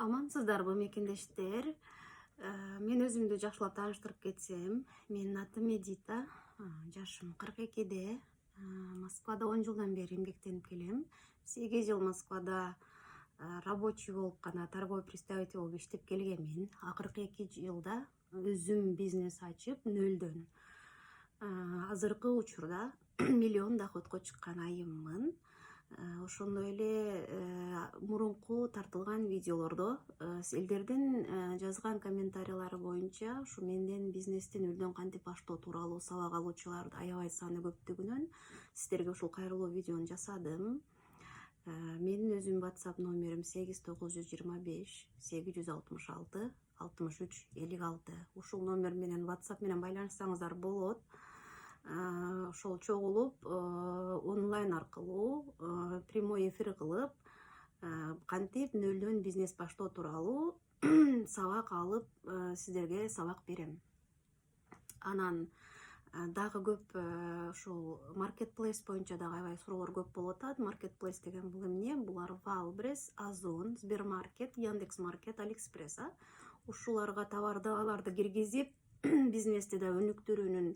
Амансыздарбы мекендештер. Мен өзүмдү жакшылап тааныштырып кетсем, менин атым Эдита, жашым 42-де. Москвада 10 жылдан бери эмгектенип келем. 8 жыл Москвада рабочий болуп гана, торговый представитель болуп иштеп келгенмин. Акыркы 2 жылда өзүм бизнес ачып нөлдөн азыркы учурда миллион доходко чыккан айыммын. Ошондой эле мурунку тартылган видеолордо силердин жазган комментарийлары боюнча ушу менден бизнести нөлдөн кантип баштоо тууралуу сабак алуучуларды аябай саны көптүгүнөн сиздерге ушул кайрылуу видеону жасадым. Менин өзүмдүн WhatsApp номерим 8925 866 63 56. Ушул номер менен WhatsApp менен байланышсаңыздар болот. Ошол чогулуп онлайн аркылуу прямой эфир кылып кантип нөлдөн бизнес баштоо тууралуу сабак алып сиздерге сабак берем. Анан дагы көп ушул маркетплейс боюнча дагы аябай суроолор көп болуп атат. Маркетплейс деген бул эмне? Булар Валбрес, Озон, Сбермаркет, Яндекс.Маркет, Алиэкспресс. Ушуларга товарларды киргизип бизнести да өнүктүрүүнүн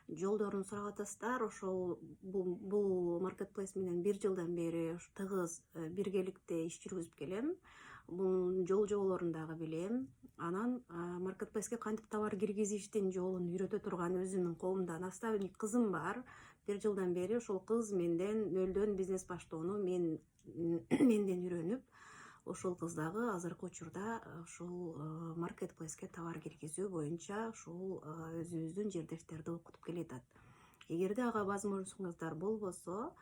жолдорун сурап атасыздар. Ошол бул маркетплейс менен 1 жылдан бери тыгыз биргеликте иш жүргүзүп келем. Бул жол-жоболорун дагы билем. Анан маркетплейске кантип товар киргизиштин жолун үйрөтө турган өзүмдүн колумда наставник кызым бар. 1 жылдан бери ошол кыз менден нөлдөн бизнес баштоону менден үйрөнүп, ошол кыз дагы азыркы учурда ушул маркетплейске товар киргизүү боюнча ушул өзүбүздүн жердештерди окутуп келатат. Эгерде ага возможностуңуздар болбосо,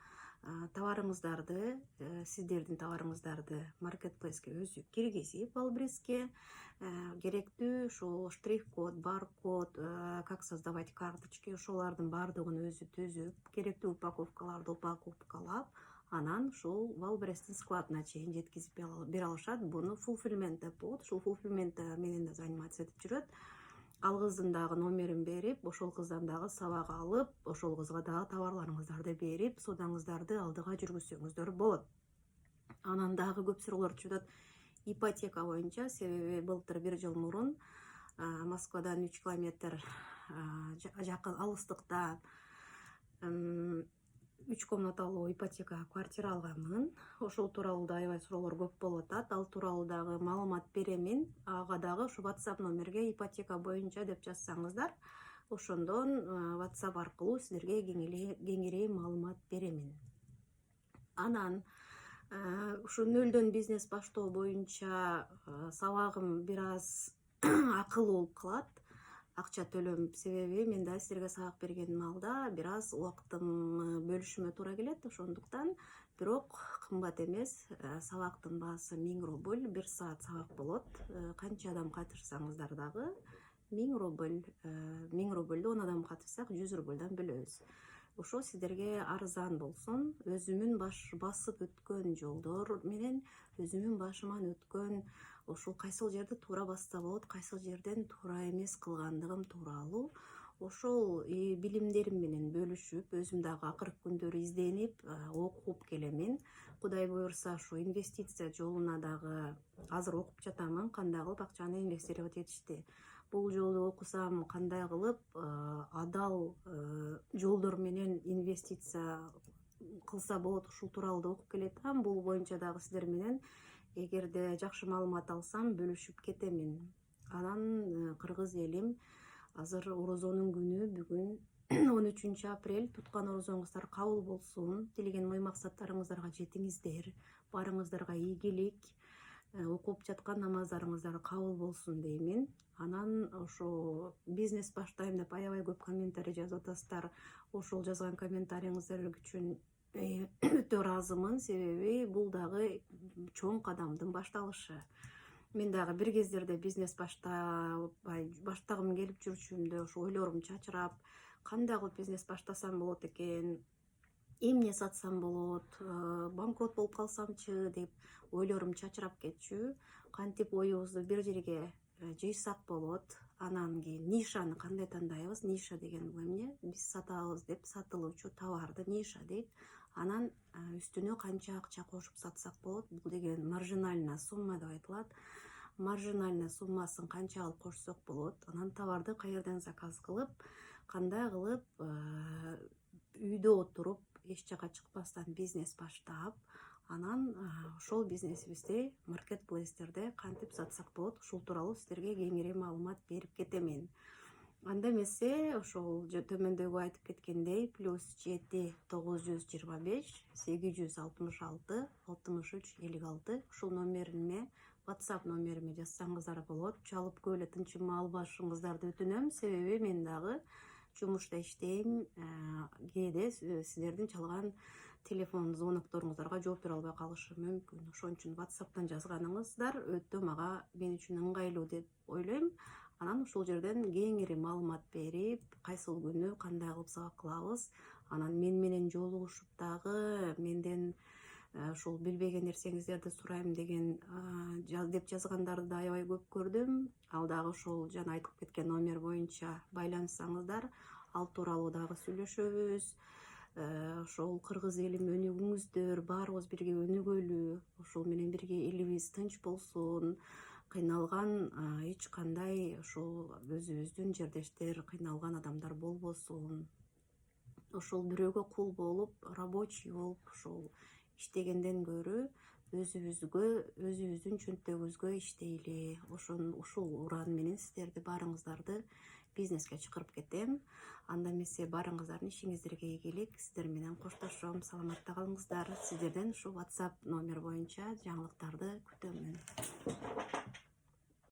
товарыңыздарды, сиздердин товарыңыздарды маркетплейске өзү киргизип, Валбреске керектүү ушул штрих-код, баркод, как создавать карточки, ошолордун баардыгын өзү түзүп, керектүү упаковкаларды упаковкалап, анан ушул Валбрестин складына чейин жеткизип бере алышат. Буну fulfillment деп болот. Ушул fulfillment менен да заниматься этип жүрөт. Ал кыздын дагы номерин берип, ошол кыздан дагы сабак алып, ошол кызга дагы товарларыңыздарды берип, соодаңыздарды алдыга жүргүзсөңүздөр болот. Анан дагы көп суроолор түшүп атат ипотека боюнча, себеби былтыр 1 жыл мурун Москвадан 3 километр жакын алыстыкта 3 комнаталуу ипотека квартира алганмын. Ошол тууралуу да аябай суроолор көп болуп атат. Ал тууралуу дагы маалымат беремин. Ага дагы ушу WhatsApp номерге ипотека боюнча деп жазсаңыздар, ошондон WhatsApp аркылуу сиздерге кеңири маалымат беремин. Анан ушу нөлдөн бизнес баштоо боюнча сабагым бир аз акылуу болуп калат. Акча төлөм, себеби мен да силерге сабак берген маалда бир аз убактым бөлүшүмө туура келет. Ошондуктан бирок кымбат эмес. Сабактын баасы 1000 рубль, 1 саат сабак болот. Канча адам катышсаңыздар дагы 1000 рубль. 1000 рубльду 10 адам катышсак 100 рубльдан бөлөбүз. Ошо сиздерге арзан болсун. Өзүмүн басып өткөн жолдор менен өзүмүн башыман өткөн ошол кайсыл жерди туура басса болот, кайсыл жерден туура эмес кылгандыгым тууралуу ошол билимдерим менен бөлүшүп, өзүм дагы акыркы күндөрү изденип, окуп келемин. Кудай буюрса, ушу инвестиция жолуна дагы азыр окуп жатамын, кандай кылып акчаны инвестировать этишти. Бул жолду окусам, кандай кылып адал жолдор менен инвестиция кылса болот, ушул тууралуу да окуп келатам. Бул боюнча дагы сиздер менен эгерде жакшы маалымат алсам бөлүшүп кетемин. Анан кыргыз элим, азыр орозонун күнү бүгүн 13 апрель. Туткан орозоңуздар кабыл болсун. Тилеген ой максаттарыңыздарга жетиңиздер. Барыңыздарга ийгилик, окуп жаткан намаздарыңыздар кабыл болсун деймин. Анан ошо бизнес баштайм деп аябай көп комментарий жазып атасыздар. Ошол жазган комментарийиңиздар үчүн өтө ыраазымын, себеби бул дагы чоң кадамдын башталышы. Мен дагы бир кездерде бизнес баштагым келип жүрчүмдө ошо ойлорум чачырап, кандай кылып бизнес баштасам болот экен, эмне сатсам болот, банкрот болуп калсамчы деп ойлорум чачырап кетчү. Кантип оюбузду бир жерге жыйсак болот. Анан кийин нишаны кандай тандайбыз? Ниша деген бул эмне? Биз сатабыз деп сатылуучу товарды ниша дейт. Анан үстүнө канча акча кошуп сатсак болот? Бул деген маржинальная сумма деп айтылат. Маржинальный суммасын канча алып кошсок болот? Анан товарды каерден заказ кылып, кандай кылып үйдө отуруп, эч жака чыкпастан бизнес баштап, анан ошол бизнесибизди маркетплейстерде кантип сатсак болот? Ушул тууралуу сиздерге кеңири маалымат берип кетемин. Анда эмесе ошол төмөндөгү айтып кеткендей +7 925 866 63 56 ушул номериме, WhatsApp номериме жазсаңыздар болот. Чалып эле тынчыма албашыңыздарды өтүнөм, себеби мен дагы жумушта иштейм. Кээде сиздердин чалган телефон звонокторуңуздарга жооп бере албай калышым мүмкүн. Ошон үчүн WhatsApp'тан жазганыңыздар өтө мен үчүн ыңгайлуу деп ойлойм. Анан ушул жерден кеңири маалымат берип, кайсыл күнү кандай кылып сабак кылабыз, анан мен менен жолугушуп дагы менден ушул билбеген нерсеңиздерди сурайм деген деп жазгандарды да аябай көп көрдүм. Ал дагы ошол жана айтып кеткен номер боюнча байланышсаңыздар, ал тууралуу дагы сүйлөшөбүз. Ошол кыргыз элиме өнүгүңүздөр, баарыбыз бирге өнүгөлү, ошол менен бирге элибиз тынч болсун, кыйналган эч кандай ошол өзүбүздүн жердештер кыйналган адамдар болбосун. Ошол бирөөгө кул болуп, рабочий болуп ошол иштегенден көрө өзүбүздүн чөнтөгүбүзгө иштейли. Ушул уран менен сиздерди баарыңыздарды бизнеске чакырып кетем. Анда эмесе баарыңыздардын ишиңиздерге ийгилик. Сиздер менен коштошом. Саламатта калыңыздар. Сиздерден ушу WhatsApp номер боюнча жаңылыктарды күтөмүн.